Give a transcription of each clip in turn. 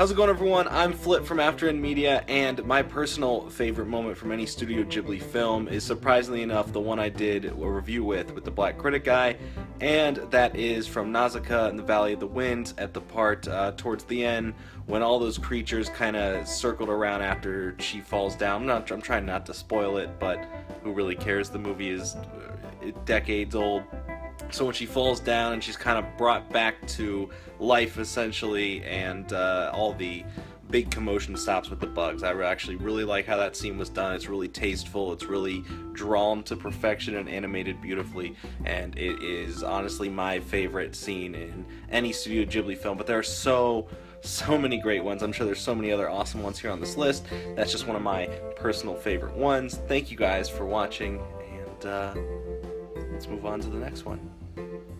How's it going, everyone? I'm Flip from AFTERENDMEDIA, and my personal favorite moment from any Studio Ghibli film is, surprisingly enough, the one I did a review with the Black Critic Guy, and that is from Nausicaa in the Valley of the Winds, at the part towards the end when all those creatures kind of circled around after she falls down. I'm trying not to spoil it, but who really cares? The movie is decades old. So when she falls down and she's kind of brought back to life, essentially, and all the big commotion stops with the bugs. I actually really like how that scene was done. It's really tasteful. It's really drawn to perfection and animated beautifully. And it is honestly my favorite scene in any Studio Ghibli film. But there are so many great ones. I'm sure there's so many other awesome ones here on this list. That's just one of my personal favorite ones. Thank you guys for watching, and let's move on to the next one.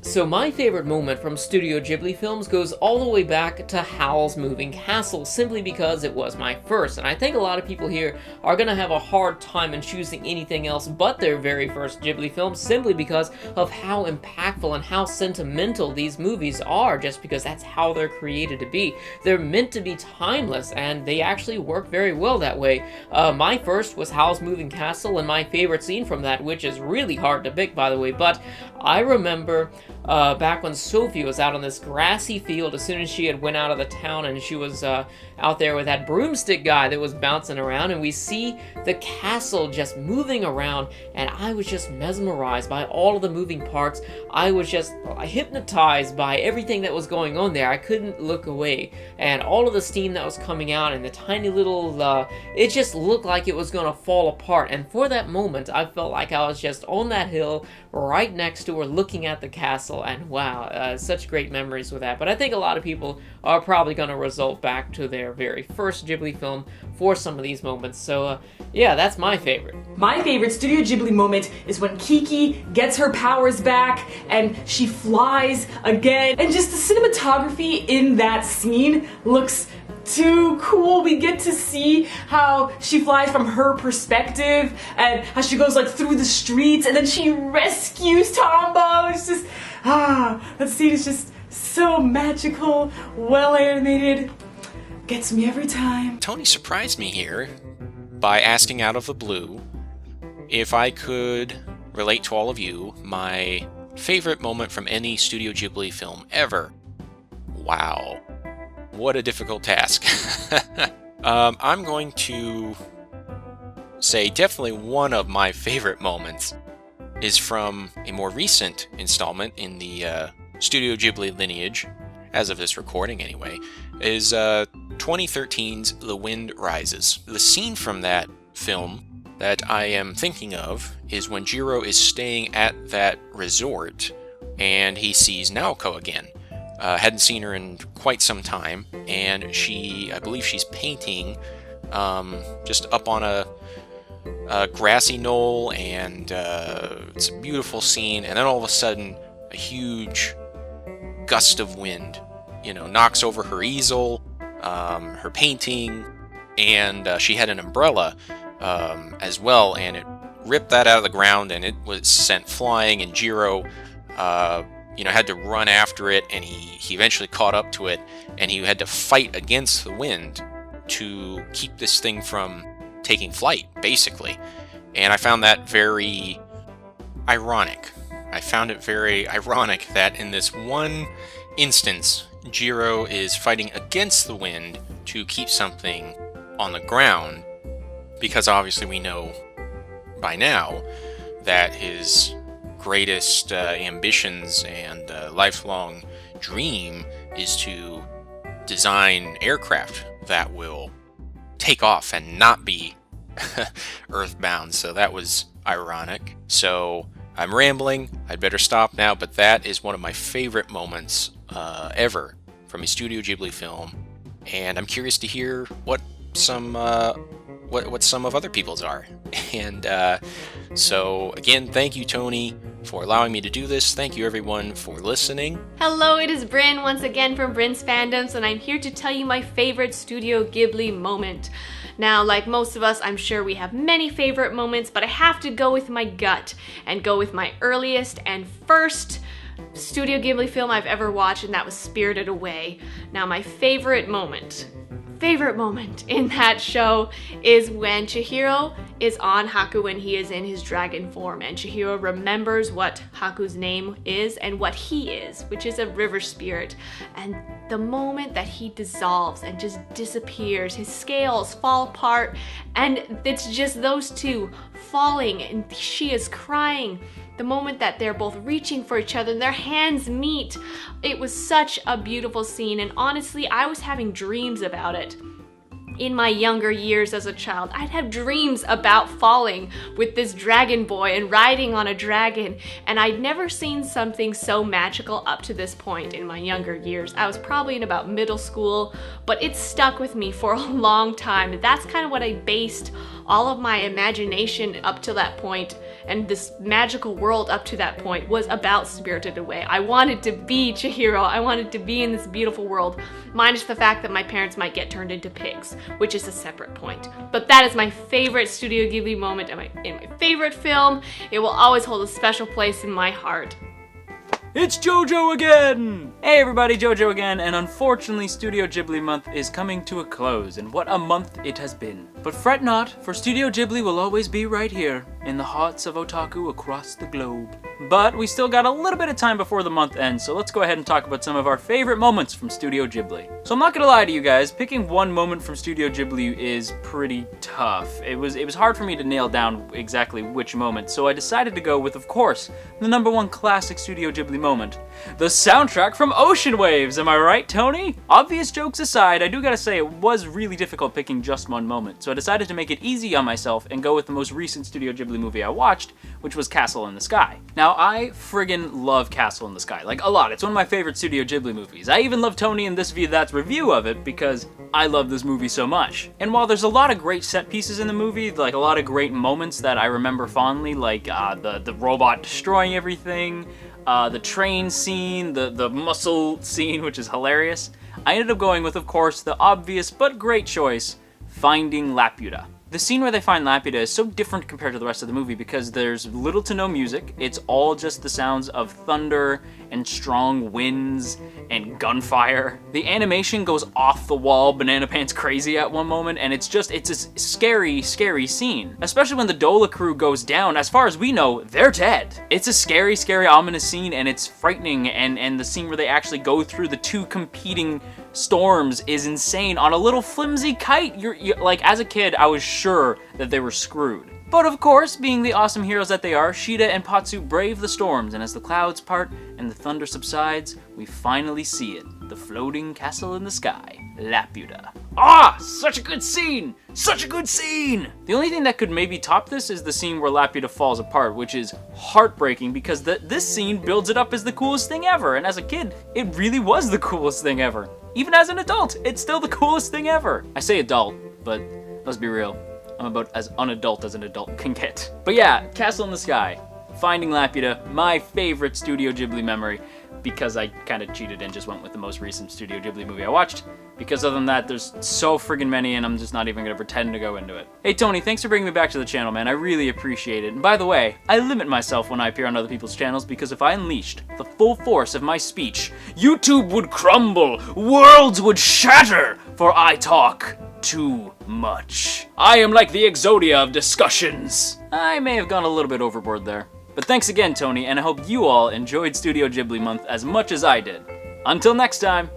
So my favorite moment from Studio Ghibli films goes all the way back to Howl's Moving Castle, simply because it was my first, and I think a lot of people here are going to have a hard time in choosing anything else but their very first Ghibli film, simply because of how impactful and how sentimental these movies are, just because that's how they're created to be. They're meant to be timeless, and they actually work very well that way. My first was Howl's Moving Castle, and my favorite scene from that, which is really hard to pick, by the way, but I remember back when Sophie was out on this grassy field as soon as she had went out of the town, and she was out there with that broomstick guy that was bouncing around, and we see the castle just moving around, and I was just mesmerized by all of the moving parts. I was just hypnotized by everything that was going on there. I couldn't look away, and all of the steam that was coming out, and the tiny little it just looked like it was gonna fall apart. And for that moment, I felt like I was just on that hill right next to her looking at the castle, and wow, such great memories with that. But I think a lot of people are probably going to result back to their very first Ghibli film for some of these moments. So yeah, that's my favorite. My favorite Studio Ghibli moment is when Kiki gets her powers back and she flies again, and just the cinematography in that scene looks too cool. We get to see how she flies from her perspective and how she goes like through the streets, and then she rescues Tombo. It's just, that scene is just so magical, well animated, gets me every time. Tony surprised me here by asking out of the blue if I could relate to all of you my favorite moment from any Studio Ghibli film ever. Wow. What a difficult task. I'm going to say definitely one of my favorite moments is from a more recent installment in the Studio Ghibli lineage, as of this recording anyway, is 2013's The Wind Rises. The scene from that film that I am thinking of is when Jiro is staying at that resort and he sees Naoko again. Hadn't seen her in quite some time, and I believe she's painting just up on a grassy knoll, and it's a beautiful scene, and then all of a sudden a huge gust of wind, knocks over her easel, her painting, and she had an umbrella as well, and it ripped that out of the ground, and it was sent flying, and Jiro had to run after it, and he eventually caught up to it, and he had to fight against the wind to keep this thing from taking flight, basically. And I found that very ironic. I found it very ironic that in this one instance, Jiro is fighting against the wind to keep something on the ground, because obviously we know by now that his greatest ambitions and lifelong dream is to design aircraft that will take off and not be earthbound. So that was ironic. So I'm rambling, I'd better stop now, but that is one of my favorite moments ever from a Studio Ghibli film, and I'm curious to hear what some of other people's are. And so again, thank you, Tony, for allowing me to do this. Thank you, everyone, for listening. Hello, it is Bryn once again from Bryn's Fandoms, and I'm here to tell you my favorite Studio Ghibli moment. Now, like most of us, I'm sure we have many favorite moments, but I have to go with my gut and go with my earliest and first Studio Ghibli film I've ever watched, and that was Spirited Away. Now, my favorite moment favorite moment in that show is when Chihiro is on Haku when he is in his dragon form, and Chihiro remembers what Haku's name is and what he is, which is a river spirit. And the moment that he dissolves and just disappears, his scales fall apart, and it's just those two falling, and she is crying. The moment that they're both reaching for each other and their hands meet, it was such a beautiful scene, and honestly, I was having dreams about it. In my younger years as a child, I'd have dreams about falling with this dragon boy and riding on a dragon, and I'd never seen something so magical up to this point in my younger years. I was probably in about middle school, but it stuck with me for a long time. That's kind of what I based all of my imagination up to that point, and this magical world up to that point was about Spirited Away. I wanted to be Chihiro. I wanted to be in this beautiful world, minus the fact that my parents might get turned into pigs, which is a separate point. But that is my favorite Studio Ghibli moment in my favorite film. It will always hold a special place in my heart. It's JoJo again! Hey everybody, JoJo again, and unfortunately Studio Ghibli month is coming to a close, and what a month it has been. But fret not, for Studio Ghibli will always be right here, in the hearts of otaku across the globe. But we still got a little bit of time before the month ends, so let's go ahead and talk about some of our favorite moments from Studio Ghibli. So I'm not gonna lie to you guys, picking one moment from Studio Ghibli is pretty tough. It was hard for me to nail down exactly which moment, so I decided to go with, of course, the #1 classic Studio Ghibli moment, the soundtrack from Ocean Waves. Am I right, Tony? Obvious jokes aside, I do gotta say it was really difficult picking just one moment, so I decided to make it easy on myself and go with the most recent Studio Ghibli movie I watched, which was Castle in the Sky. Now, I friggin' love Castle in the Sky, like a lot. It's one of my favorite Studio Ghibli movies. I even love Tony in This View That's review of it because I love this movie so much. And while there's a lot of great set pieces in the movie, like a lot of great moments that I remember fondly, like the robot destroying everything, the train scene, the muscle scene, which is hilarious, I ended up going with, of course, the obvious but great choice, Finding Laputa. The scene where they find Laputa is so different compared to the rest of the movie because there's little to no music. It's all just the sounds of thunder and strong winds and gunfire. The animation goes off the wall, banana pants crazy at one moment, and it's a scary, scary scene. Especially when the Dola crew goes down. As far as we know, they're dead. It's a scary, scary, ominous scene, and it's frightening, and the scene where they actually go through the two competing storms is insane on a little flimsy kite. You're like, as a kid, I was sure that they were screwed. But of course, being the awesome heroes that they are, Shida and Patsu brave the storms, and as the clouds part and the thunder subsides, we finally see it. The floating castle in the sky, Laputa. Ah, such a good scene! Such a good scene! The only thing that could maybe top this is the scene where Laputa falls apart, which is heartbreaking because this scene builds it up as the coolest thing ever, and as a kid, it really was the coolest thing ever. Even as an adult, it's still the coolest thing ever. I say adult, but let's be real. I'm about as unadult as an adult can get. But yeah, Castle in the Sky, Finding Laputa, my favorite Studio Ghibli memory, because I kind of cheated and just went with the most recent Studio Ghibli movie I watched, because other than that, there's so friggin' many, and I'm just not even gonna pretend to go into it. Hey Tony, thanks for bringing me back to the channel, man. I really appreciate it. And by the way, I limit myself when I appear on other people's channels, because if I unleashed the full force of my speech, YouTube would crumble, worlds would shatter, for I talk too much. I am like the Exodia of discussions. I may have gone a little bit overboard there. But thanks again, Tony, and I hope you all enjoyed Studio Ghibli month as much as I did. Until next time.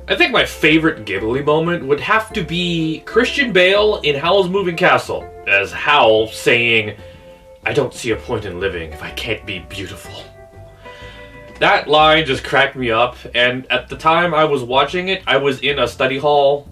I think my favorite Ghibli moment would have to be Christian Bale in Howl's Moving Castle, as Howl saying, "I don't see a point in living if I can't be beautiful." That line just cracked me up, and at the time I was watching it, I was in a study hall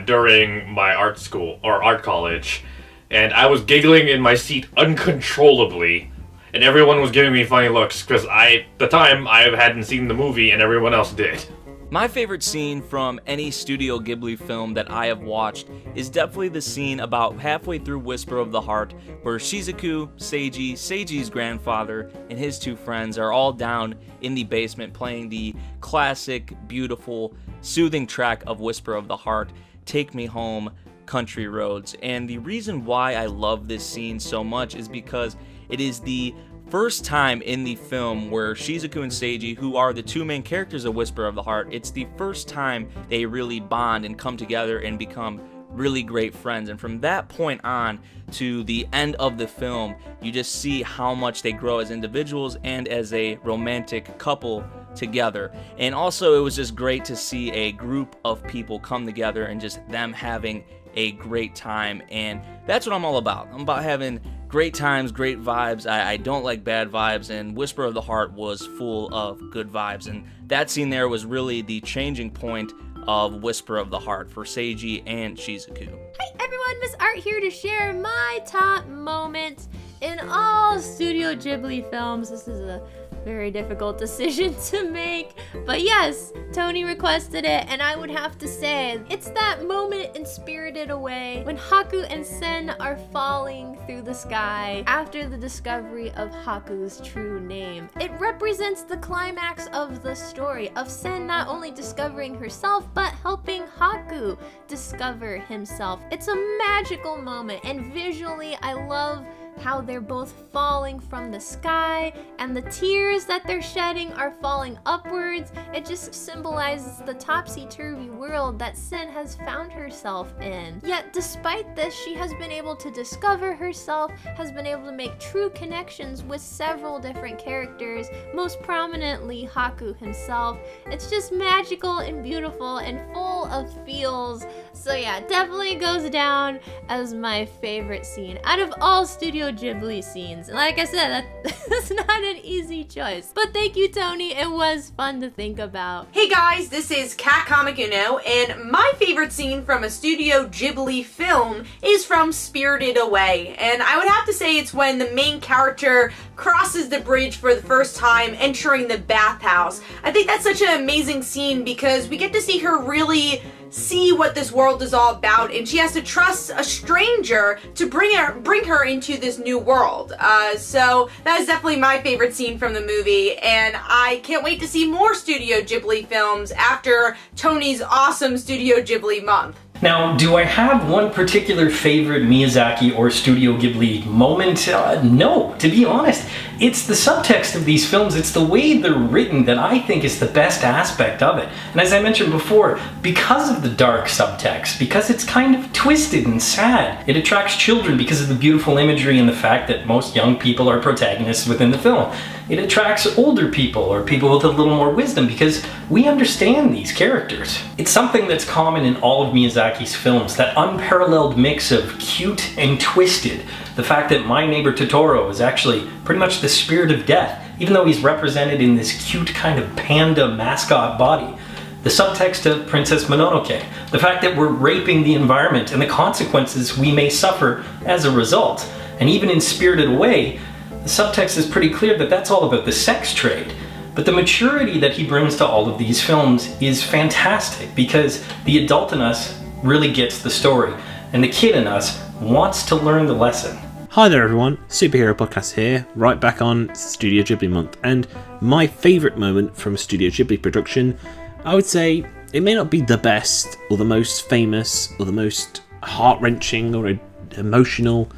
during my art school, or art college, and I was giggling in my seat uncontrollably, and everyone was giving me funny looks, because at the time, I hadn't seen the movie, and everyone else did. My favorite scene from any Studio Ghibli film that I have watched is definitely the scene about halfway through Whisper of the Heart, where Shizuku, Seiji's grandfather, and his two friends are all down in the basement playing the classic, beautiful, soothing track of Whisper of the Heart, Take Me Home, Country Roads. And the reason why I love this scene so much is because it is the first time in the film where Shizuku and Seiji, who are the two main characters of Whisper of the Heart, it's the first time they really bond and come together and become really great friends. And from that point on to the end of the film, you just see how much they grow as individuals and as a romantic couple together. And also, it was just great to see a group of people come together and just them having a great time. And that's what I'm all about. I'm about having great times, great vibes. I don't like bad vibes, and Whisper of the Heart was full of good vibes. And that scene there was really the changing point of Whisper of the Heart for Seiji and Shizuku. Hi everyone, Miss Art here to share my top moment in all Studio Ghibli films. This is a very difficult decision to make, but yes, Tony requested it, and I would have to say it's that moment in Spirited Away when Haku and Sen are falling through the sky after the discovery of Haku's true name. It represents the climax of the story of Sen not only discovering herself but helping Haku discover himself. It's a magical moment, and visually I love how they're both falling from the sky, and the tears that they're shedding are falling upwards. It just symbolizes the topsy-turvy world that Sen has found herself in. Yet despite this, she has been able to discover herself, has been able to make true connections with several different characters, most prominently Haku himself. It's just magical and beautiful and full of feels. So yeah, definitely goes down as my favorite scene out of all Studio Ghibli scenes. And like I said, that's not an easy choice. But thank you, Tony. It was fun to think about. Hey guys, this is Kat Comic Uno, and my favorite scene from a Studio Ghibli film is from Spirited Away. And I would have to say it's when the main character crosses the bridge for the first time, entering the bathhouse. I think that's such an amazing scene because we get to see her really see what this world is all about, and she has to trust a stranger to bring her into this new world. So that is definitely my favorite scene from the movie, and I can't wait to see more Studio Ghibli films after Tony's awesome Studio Ghibli month. Now, do I have one particular favorite Miyazaki or Studio Ghibli moment? No, to be honest. It's the subtext of these films, it's the way they're written that I think is the best aspect of it. And as I mentioned before, because of the dark subtext, because it's kind of twisted and sad, it attracts children because of the beautiful imagery and the fact that most young people are protagonists within the film. It attracts older people or people with a little more wisdom because we understand these characters. It's something that's common in all of Miyazaki's films, that unparalleled mix of cute and twisted. The fact that My Neighbor Totoro is actually pretty much the spirit of death, even though he's represented in this cute kind of panda mascot body. The subtext of Princess Mononoke, the fact that we're raping the environment and the consequences we may suffer as a result. And even in Spirited Away, the subtext is pretty clear that that's all about the sex trade. But the maturity that he brings to all of these films is fantastic because the adult in us really gets the story, and the kid in us wants to learn the lesson. Hi there everyone, Superhero Podcast here, right back on Studio Ghibli month, and my favourite moment from a Studio Ghibli production, I would say it may not be the best, or the most famous, or the most heart-wrenching, or emotional,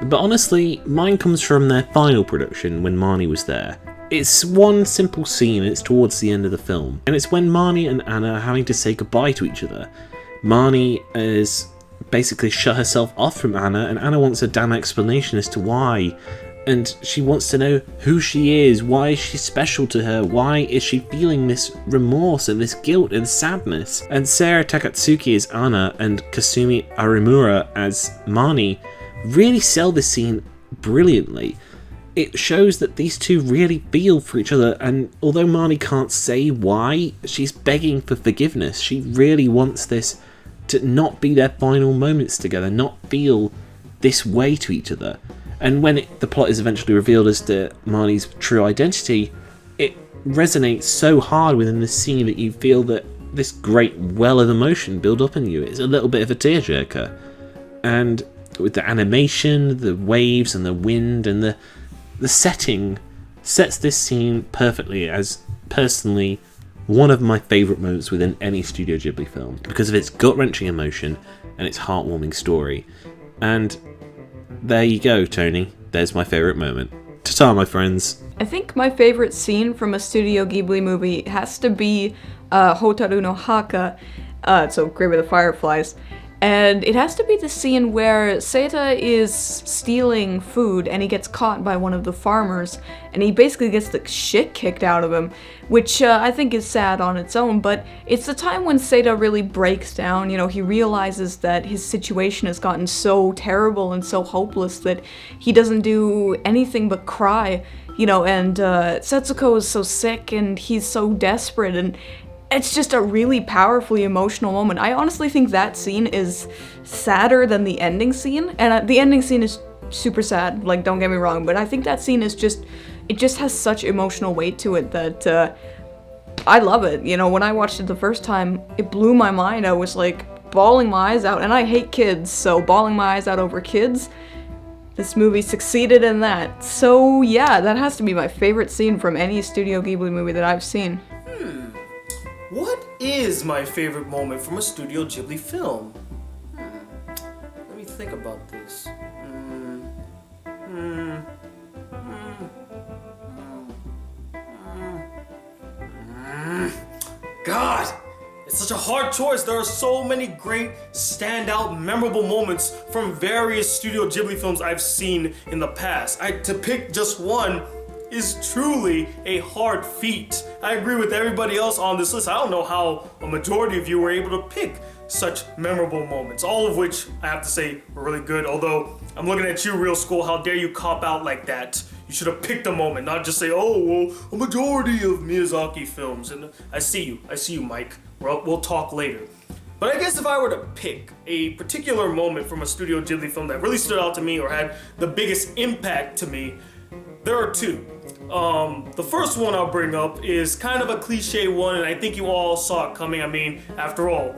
but honestly, mine comes from their final production when Marnie was there. It's one simple scene, and it's towards the end of the film, and it's when Marnie and Anna are having to say goodbye to each other. Marnie is basically shut herself off from Anna, and Anna wants a damn explanation as to why, and she wants to know who she is, why is she special to her, why is she feeling this remorse and this guilt and sadness. And Sarah Takatsuki as Anna and Kasumi Arimura as Marnie really sell this scene brilliantly. It shows that these two really feel for each other, and although Marnie can't say why, she's begging for forgiveness. She really wants this to not be their final moments together, not feel this way to each other. And when the plot is eventually revealed as to Marnie's true identity, it resonates so hard within the scene that you feel that this great well of emotion build up in you. It's a little bit of a tearjerker. And with the animation, the waves and the wind and the setting sets this scene perfectly as, personally, one of my favourite moments within any Studio Ghibli film because of its gut-wrenching emotion and its heartwarming story. And there you go, Tony. There's my favourite moment. Ta-ta, my friends. I think my favorite scene from a Studio Ghibli movie has to be Hotaru no Haka, so Grave of the Fireflies. And it has to be the scene where Seita is stealing food and he gets caught by one of the farmers and he basically gets the shit kicked out of him, which I think is sad on its own, but it's the time when Seita really breaks down. You know, he realizes that his situation has gotten so terrible and so hopeless that he doesn't do anything but cry, you know, and Setsuko is so sick and he's so desperate, and it's just a really powerfully emotional moment. I honestly think that scene is sadder than the ending scene, and the ending scene is super sad, like, don't get me wrong, but I think that scene is just, it just has such emotional weight to it that I love it. You know, when I watched it the first time, it blew my mind. I was like bawling my eyes out, and I hate kids, so bawling my eyes out over kids, this movie succeeded in that. So yeah, that has to be my favorite scene from any Studio Ghibli movie that I've seen. What is my favorite moment from a Studio Ghibli film? Let me think about this. God! It's such a hard choice. There are so many great, standout, memorable moments from various Studio Ghibli films I've seen in the past. To pick just one is truly a hard feat. I agree with everybody else on this list. I don't know how a majority of you were able to pick such memorable moments, all of which I have to say were really good. Although I'm looking at you, Real School, how dare you cop out like that? You should have picked a moment, not just say, oh, well, a majority of Miyazaki films. And I see you, Mike. We'll talk later. But I guess if I were to pick a particular moment from a Studio Ghibli film that really stood out to me or had the biggest impact to me, there are two. The first one I'll bring up is kind of a cliche one, and I think you all saw it coming. I mean, after all,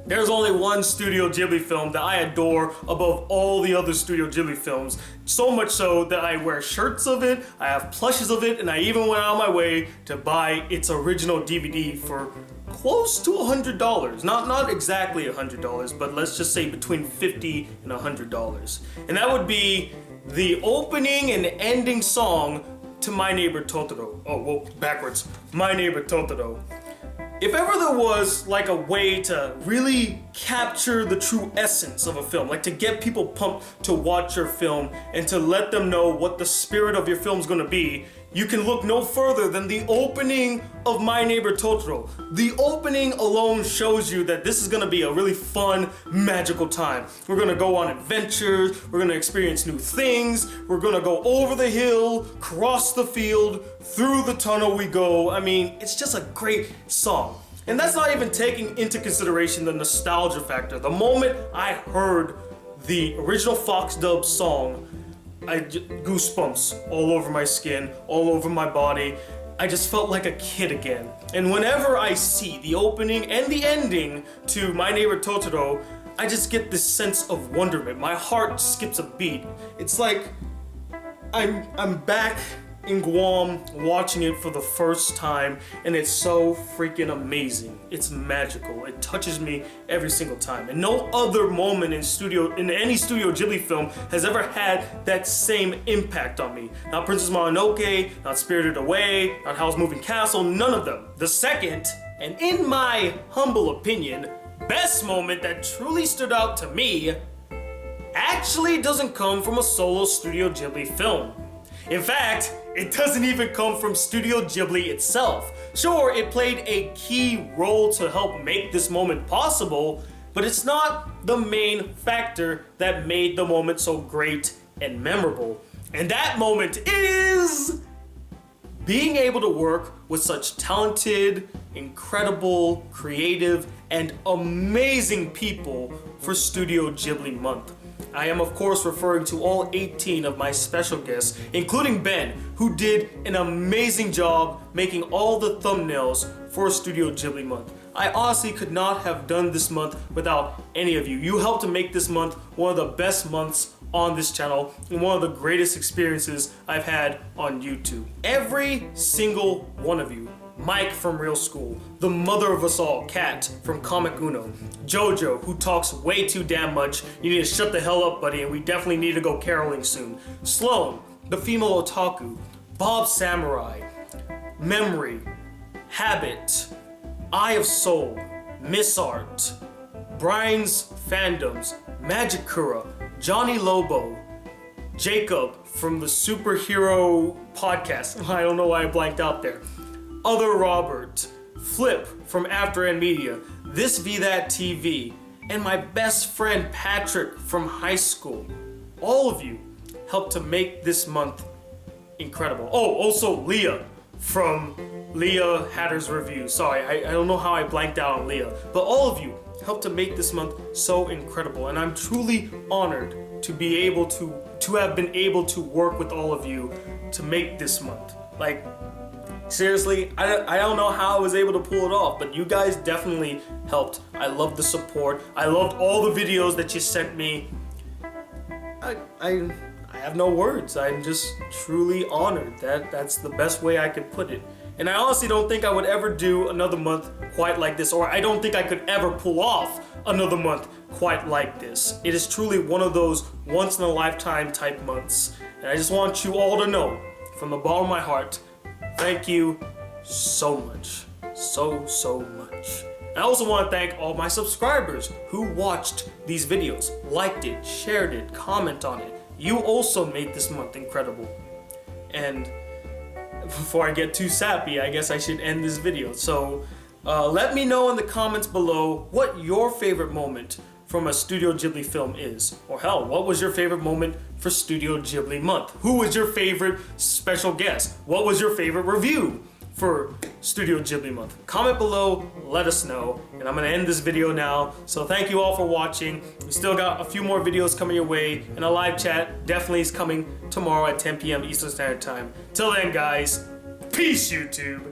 there's only one Studio Ghibli film that I adore above all the other Studio Ghibli films. So much so that I wear shirts of it, I have plushes of it, and I even went out of my way to buy its original DVD for close to $100. Not exactly $100, but let's just say between $50 and $100. And that would be the opening and ending song to My Neighbor Totoro. Oh, well, backwards. My Neighbor Totoro. If ever there was like a way to really capture the true essence of a film, like to get people pumped to watch your film and to let them know what the spirit of your film's gonna be, you can look no further than the opening of My Neighbor Totoro. The opening alone shows you that this is gonna be a really fun, magical time. We're gonna go on adventures, we're gonna experience new things, we're gonna go over the hill, cross the field, through the tunnel we go. I mean, it's just a great song. And that's not even taking into consideration the nostalgia factor. The moment I heard the original Fox dub song, goosebumps all over my skin, all over my body. I just felt like a kid again. And whenever I see the opening and the ending to My Neighbor Totoro, I just get this sense of wonderment. My heart skips a beat. It's like I'm back in Guam watching it for the first time, and it's so freaking amazing. It's magical. It touches me every single time. And no other moment in any Studio Ghibli film has ever had that same impact on me. Not Princess Mononoke, not Spirited Away, not Howl's Moving Castle, none of them. The second, and in my humble opinion, best moment that truly stood out to me actually doesn't come from a solo Studio Ghibli film. In fact, it doesn't even come from Studio Ghibli itself. Sure, it played a key role to help make this moment possible, but it's not the main factor that made the moment so great and memorable. And that moment is being able to work with such talented, incredible, creative, and amazing people for Studio Ghibli Month. I am of course referring to all 18 of my special guests, including Ben, who did an amazing job making all the thumbnails for Studio Ghibli Month. I honestly could not have done this month without any of you. You helped to make this month one of the best months on this channel and one of the greatest experiences I've had on YouTube. Every single one of you. Mike from Real School, the mother of us all, Kat from Comic Uno, Jojo, who talks way too damn much, you need to shut the hell up, buddy, and we definitely need to go caroling soon, Sloan, The Female Otaku, Bob Samurai, Memory, Habit, Eye of Soul, Miss Art, Brian's Fandoms, Magicura, Johnny Lobo, Jacob from the Superhero Podcast. I don't know why I blanked out there. Other Robert, Flip from AFTERENDMEDIA, This Be That TV, and my best friend Patrick from high school. All of you helped to make this month incredible. Oh, also Leah from Leah Hatter's Review. Sorry, I don't know how I blanked out on Leah, but all of you helped to make this month so incredible, and I'm truly honored to be able to have been able to work with all of you to make this month. Like, seriously, I don't know how I was able to pull it off, but you guys definitely helped. I loved the support. I loved all the videos that you sent me. I have no words. I'm just truly honored. That's the best way I could put it. And I honestly don't think I would ever do another month quite like this, or I don't think I could ever pull off another month quite like this. It is truly one of those once-in-a-lifetime type months. And I just want you all to know, from the bottom of my heart, thank you so much. So much. I also want to thank all my subscribers who watched these videos, liked it, shared it, comment on it. You also made this month incredible. And before I get too sappy, I guess I should end this video. So let me know in the comments below what your favorite moment from a Studio Ghibli film is. Or hell, what was your favorite moment for Studio Ghibli month? Who was your favorite special guest? What was your favorite review for Studio Ghibli month? Comment below, let us know. And I'm gonna end this video now. So thank you all for watching. We still got a few more videos coming your way, and a live chat definitely is coming tomorrow at 10 p.m. Eastern Standard Time. Till then, guys, peace, YouTube.